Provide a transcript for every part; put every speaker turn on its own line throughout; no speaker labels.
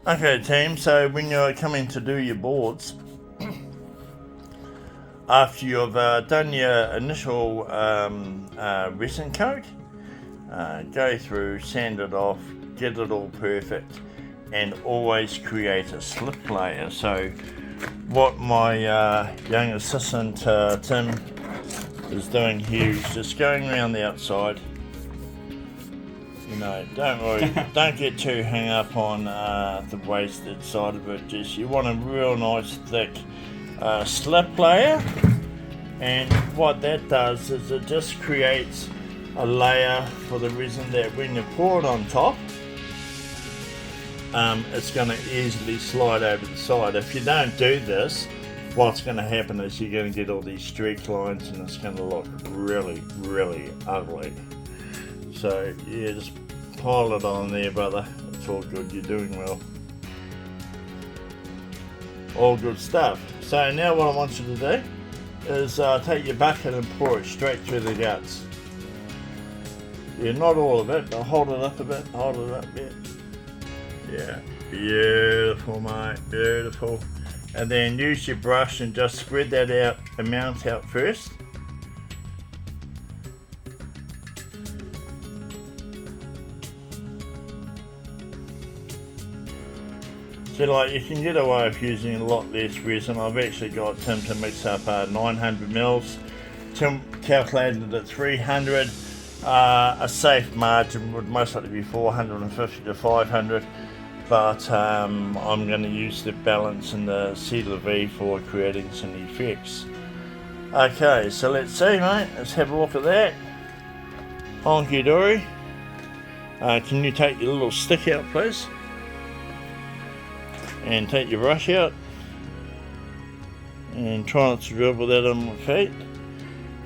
Okay team, so when you're coming to do your boards, after you've done your initial resin coat, go through, sand it off, get it all perfect, and always create a slip layer. So what my young assistant Tim is doing here is just going around the outside. You know, don't worry, don't get too hung up on the wasted side of it. Just you want a real nice thick slip layer, and what that does is it just creates a layer for the resin that when you pour it on top, it's going to easily slide over the side. If you don't do this, what's going to happen is you're going to get all these streak lines and it's going to look really, really ugly. So yeah, just pile it on there, brother. It's all good, you're doing well. All good stuff. So now what I want you to do is take your bucket and pour it straight through the guts. Yeah, not all of it, but hold it up a bit, hold it up a bit. Yeah, beautiful mate, beautiful. And then use your brush and just spread that out, amount out first. So like you can get away with using a lot less resin. I've actually got Tim to mix up 900 mils. Tim calculated at 300. A safe margin would most likely be 450 to 500. But I'm going to use the balance in the C/V for creating some effects. Okay, so let's see mate, let's have a look at that. Honky dory. Can you take your little stick out please? And take your brush out. And try not to dribble that on my feet.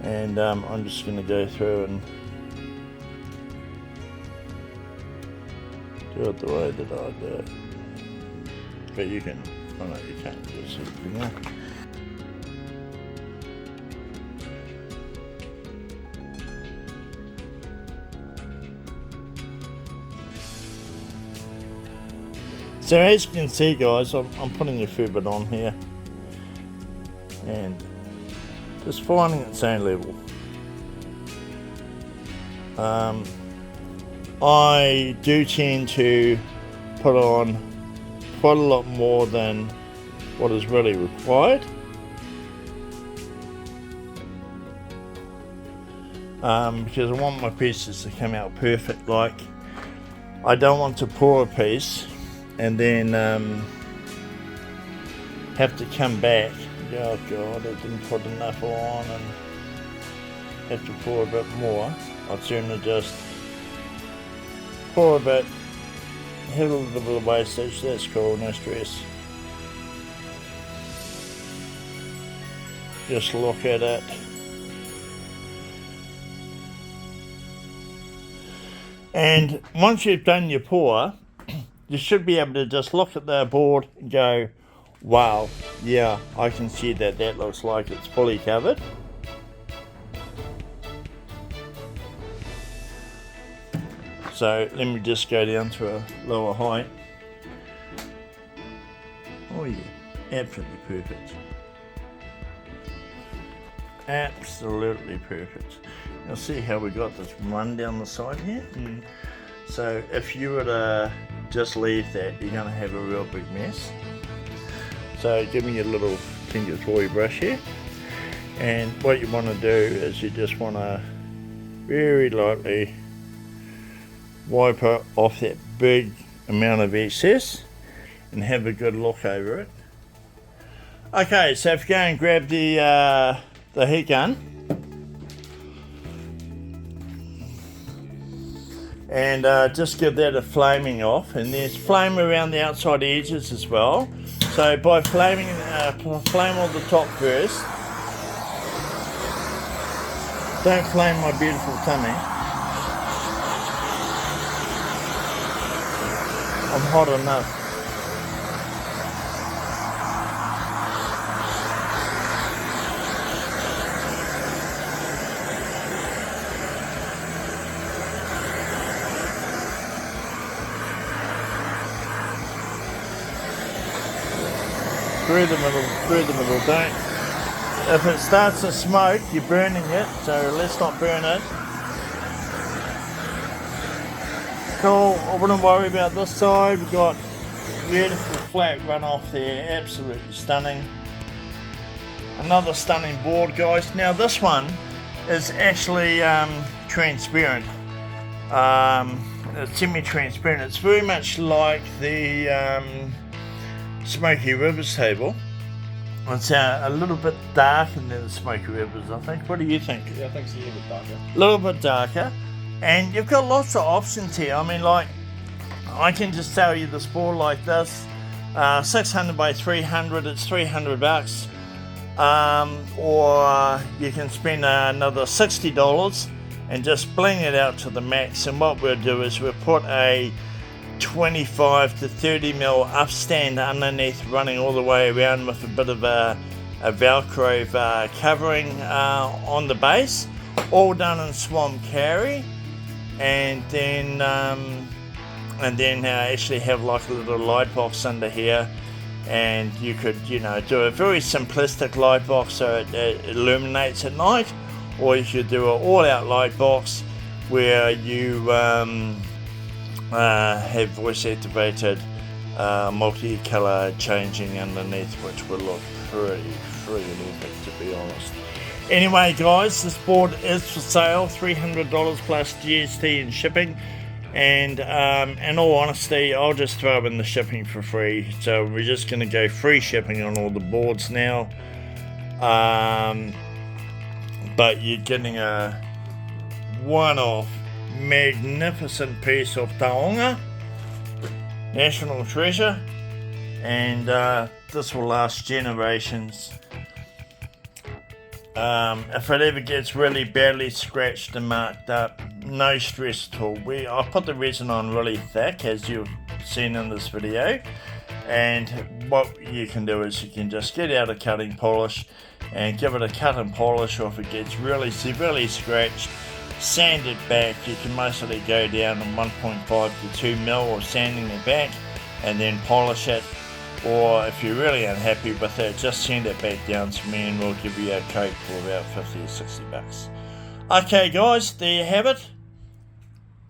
And I'm just going to go through and do it the way that I do it. But you can, oh no you can't do this thing up. So as you can see guys, I'm putting a fair bit on here. And just finding its own level. I do tend to put on quite a lot more than what is really required. Because I want my pieces to come out perfect. Like, I don't want to pour a piece and then have to come back. Oh god, I didn't put enough on and have to pour a bit more. I'd sooner just pour a bit, have a little bit of wastage, that's cool, no stress. Just look at it. And once you've done your pour, you should be able to just look at the board and go, wow, yeah, I can see that that looks like it's fully covered. So let me just go down to a lower height. Oh yeah, absolutely perfect. Absolutely perfect. Now see how we got this run down the side here? So if you were to just leave that, you're going to have a real big mess. So give me a little finger toy brush here. And what you want to do is you just want to very lightly wipe off that big amount of excess and have a good look over it. Okay, so if you go and grab the heat gun and just give that a flaming off, and there's flame around the outside edges as well. So by flaming, flame on the top first. Don't flame my beautiful tummy. I'm hot enough. through the middle, don't. If it starts to smoke, you're burning it, so let's not burn it. Cool, I wouldn't worry about this side. We've got beautiful flat runoff there, absolutely stunning. Another stunning board, guys. Now this one is actually transparent. It's semi-transparent. It's very much like the Smoky Rivers table. It's a little bit darker than the Smoky Rivers, I think. What do you think?
Yeah, I think it's a little bit darker.
A little bit darker. And you've got lots of options here. I mean, like, I can just tell you this board like this, 600 by 300, it's $300. Or you can spend another $60 and just bling it out to the max. And what we'll do is we'll put a 25 to 30 mil upstand underneath, running all the way around with a bit of a Velcro covering on the base, all done in Swamp Kauri. And then actually have like a little light box under here, and you could, you know, do a very simplistic light box so it illuminates at night, or you could do an all-out light box where you have voice activated multi-color changing underneath, which will look pretty epic, to be honest. Anyway, guys, this board is for sale, $300 plus GST and shipping, and in all honesty, I'll just throw in the shipping for free. So we're just going to go free shipping on all the boards now, but you're getting a one-off magnificent piece of taonga, national treasure, and this will last generations. If it ever gets really badly scratched and marked up, no stress at all. I put the resin on really thick, as you've seen in this video, and what you can do is you can just get out a cutting polish and give it a cut and polish, or if it gets really severely scratched, sand it back. You can mostly go down in 1.5 to 2 mil or sanding it back and then polish it. Or if you're really unhappy with it, just send it back down to me and we'll give you a coat for about 50 or 60 bucks. Okay guys, there you have it.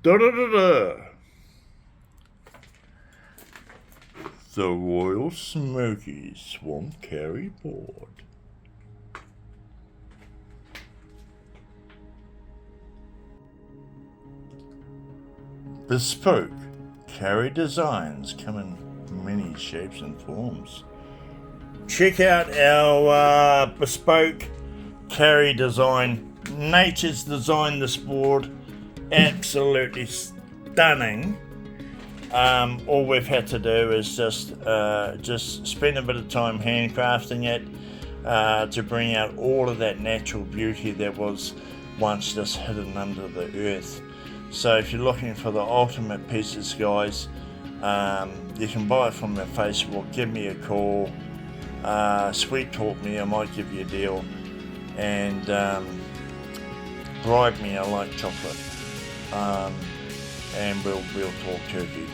Da-da-da-da. The Royal Smoky Swamp Kauri board. Bespoke Kauri Designs come in many shapes and forms. Check out our Bespoke Kauri design. Nature's designed this board, absolutely stunning. All we've had to do is just spend a bit of time handcrafting it to bring out all of that natural beauty that was once just hidden under the earth. So if you're looking for the ultimate pieces, guys, you can buy it from their Facebook. Give me a call, sweet talk me, I might give you a deal, and bribe me, I like chocolate, and we'll talk turkey.